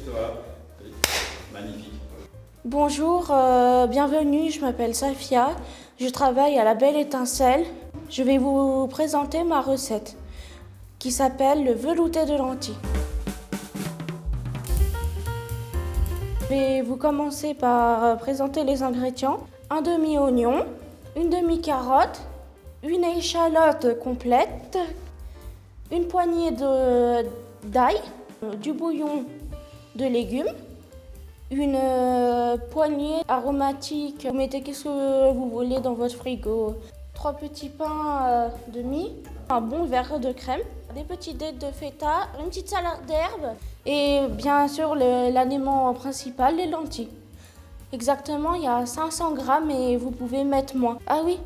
Voilà. Magnifique. Bonjour, bienvenue, je m'appelle Safia, je travaille à la Belle Étincelle. Je vais vous présenter ma recette qui s'appelle le velouté de lentilles. Je vais vous commencer par présenter les ingrédients. Un demi-oignon, une demi-carotte, une échalote complète, une poignée d'ail, du bouillon de légumes, une poignée aromatique. Vous mettez qu'est-ce que vous voulez dans votre frigo. 3 petits pains de mie, un bon verre de crème, des petites dés de feta, une petite salade d'herbes et bien sûr l'aliment principal, les lentilles. Exactement, il y a 500 grammes et vous pouvez mettre moins. Ah oui,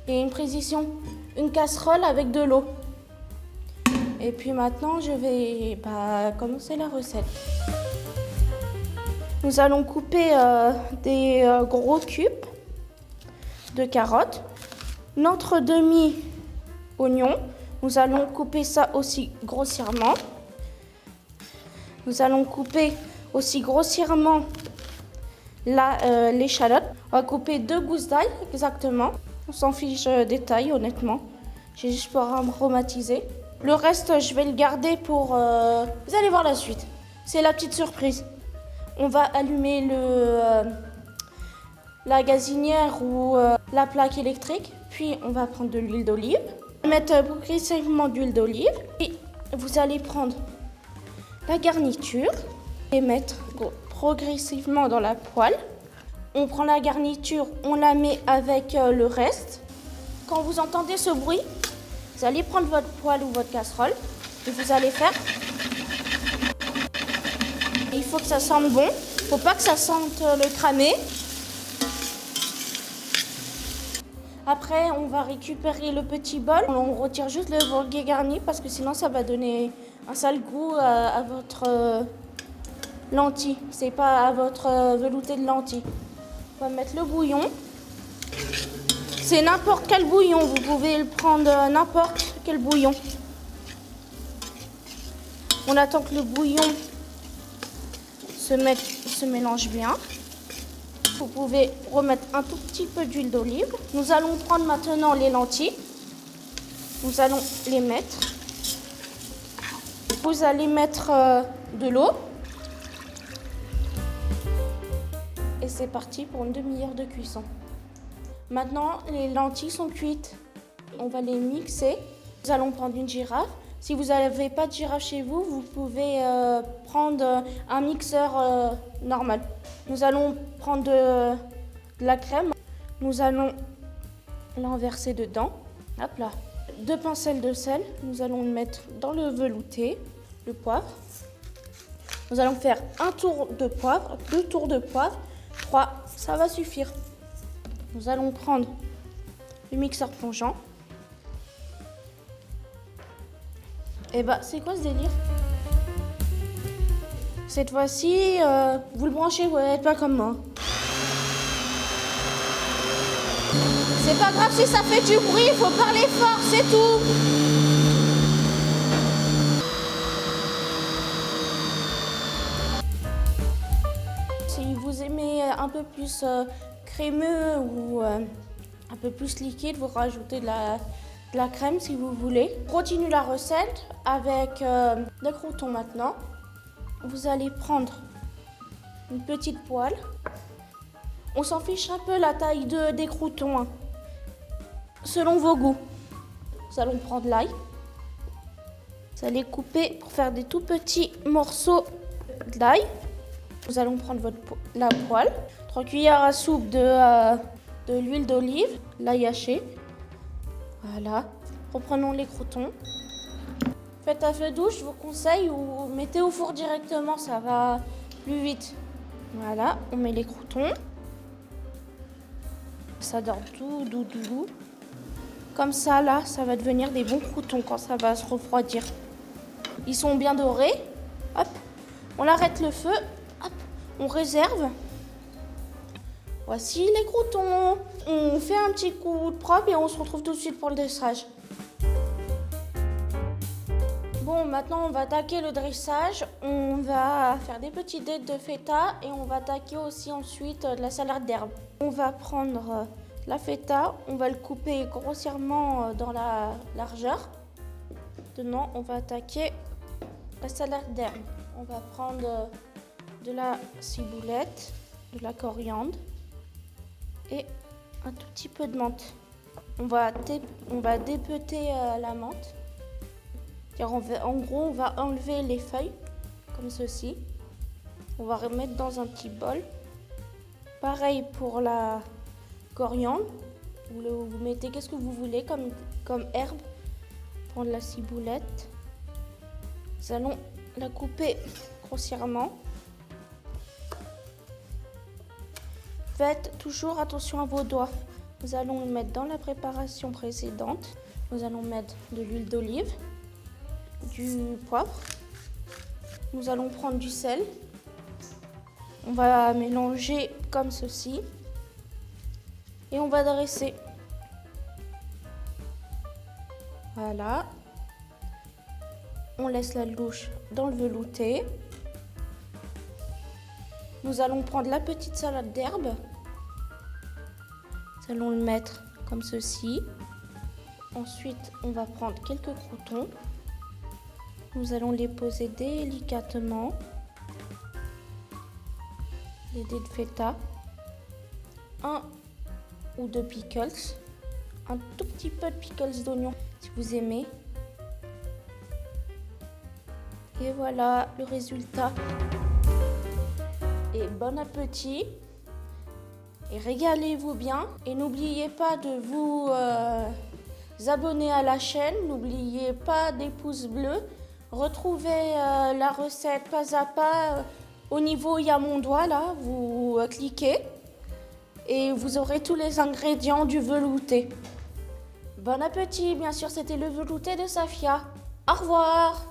et une précision, une casserole avec de l'eau. Et puis maintenant, je vais commencer la recette. Nous allons couper des gros cubes de carottes. Notre demi-oignon, nous allons couper ça aussi grossièrement. Nous allons couper aussi grossièrement l'échalote. On va couper 2 gousses d'ail exactement. On s'en fiche des tailles honnêtement. J'ai juste pour aromatiser. Le reste, je vais le garder pour... Vous allez voir la suite. C'est la petite surprise. On va allumer la gazinière ou la plaque électrique. Puis, on va prendre de l'huile d'olive. Mettre progressivement d'huile d'olive. Et vous allez prendre la garniture et mettre progressivement dans la poêle. On prend la garniture, on la met avec le reste. Quand vous entendez ce bruit, vous allez prendre votre poêle ou votre casserole et vous allez faire. Il faut que ça sente bon. Il ne faut pas que ça sente le cramé. Après, on va récupérer le petit bol. On retire juste le volet garni parce que sinon, ça va donner un sale goût à votre lentille. C'est pas à votre velouté de lentilles. On va mettre le bouillon. C'est n'importe quel bouillon. Vous pouvez le prendre n'importe quel bouillon. On attend que le bouillon se mélange bien. Vous pouvez remettre un tout petit peu d'huile d'olive. Nous allons prendre maintenant les lentilles. Nous allons les mettre. Vous allez mettre de l'eau. Et c'est parti pour une demi-heure de cuisson. Maintenant, les lentilles sont cuites. On va les mixer. Nous allons prendre une girafe. Si vous n'avez pas de girafe chez vous, vous pouvez prendre un mixeur normal. Nous allons prendre de la crème. Nous allons l'enverser dedans. Hop là. 2 pincelles de sel. Nous allons le mettre dans le velouté, le poivre. Nous allons faire un tour de poivre, 2 tours de poivre, 3, ça va suffire. Nous allons prendre le mixeur plongeant. Et c'est quoi ce délire? Cette fois-ci, vous le branchez, vous n'êtes pas comme moi. C'est pas grave si ça fait du bruit, il faut parler fort, c'est tout. Si vous aimez un peu plus crémeux ou un peu plus liquide, vous rajoutez de la crème si vous voulez. On continue la recette avec des croûtons maintenant. Vous allez prendre une petite poêle. On s'en fiche un peu la taille des croûtons, hein, selon vos goûts. Nous allons prendre l'ail. Vous allez couper pour faire des tout petits morceaux d'ail. Nous allons prendre la poêle. 3 cuillères à soupe de l'huile d'olive, l'ail haché. Voilà. Reprenons les croûtons. Faites à feu doux, je vous conseille, ou mettez au four directement, ça va plus vite. Voilà, on met les croûtons. Ça dort tout doux. Comme ça, là, ça va devenir des bons croûtons quand ça va se refroidir. Ils sont bien dorés. Hop, on arrête le feu. Hop, on réserve. Voici les croûtons. On fait un petit coup de propre et on se retrouve tout de suite pour le dressage. Bon, maintenant on va attaquer le dressage. On va faire des petits dés de feta et on va attaquer aussi ensuite de la salade d'herbe. On va prendre la feta, on va le couper grossièrement dans la largeur. Maintenant, on va attaquer la salade d'herbe. On va prendre de la ciboulette, de la coriandre et un tout petit peu de menthe. On va dépeauter la menthe. En gros, on va enlever les feuilles, comme ceci. On va remettre dans un petit bol. Pareil pour la coriandre. Vous mettez qu'est-ce que vous voulez comme herbe. Prendre la ciboulette. Nous allons la couper grossièrement. Faites toujours attention à vos doigts. Nous allons le mettre dans la préparation précédente. Nous allons mettre de l'huile d'olive, du poivre. Nous allons prendre du sel. On va mélanger comme ceci. Et on va dresser. Voilà. On laisse la louche dans le velouté. Nous allons prendre la petite salade d'herbe. Nous allons le mettre comme ceci. Ensuite, on va prendre quelques croûtons. Nous allons les poser délicatement. Les dés de feta. 1 ou 2 pickles. Un tout petit peu de pickles d'oignon si vous aimez. Et voilà le résultat. Et bon appétit. Et régalez-vous bien. Et n'oubliez pas de vous abonner à la chaîne. N'oubliez pas des pouces bleus. Retrouvez la recette pas à pas. Au niveau, il y a mon doigt là. Vous cliquez. Et vous aurez tous les ingrédients du velouté. Bon appétit. Bien sûr, c'était le velouté de Safia. Au revoir.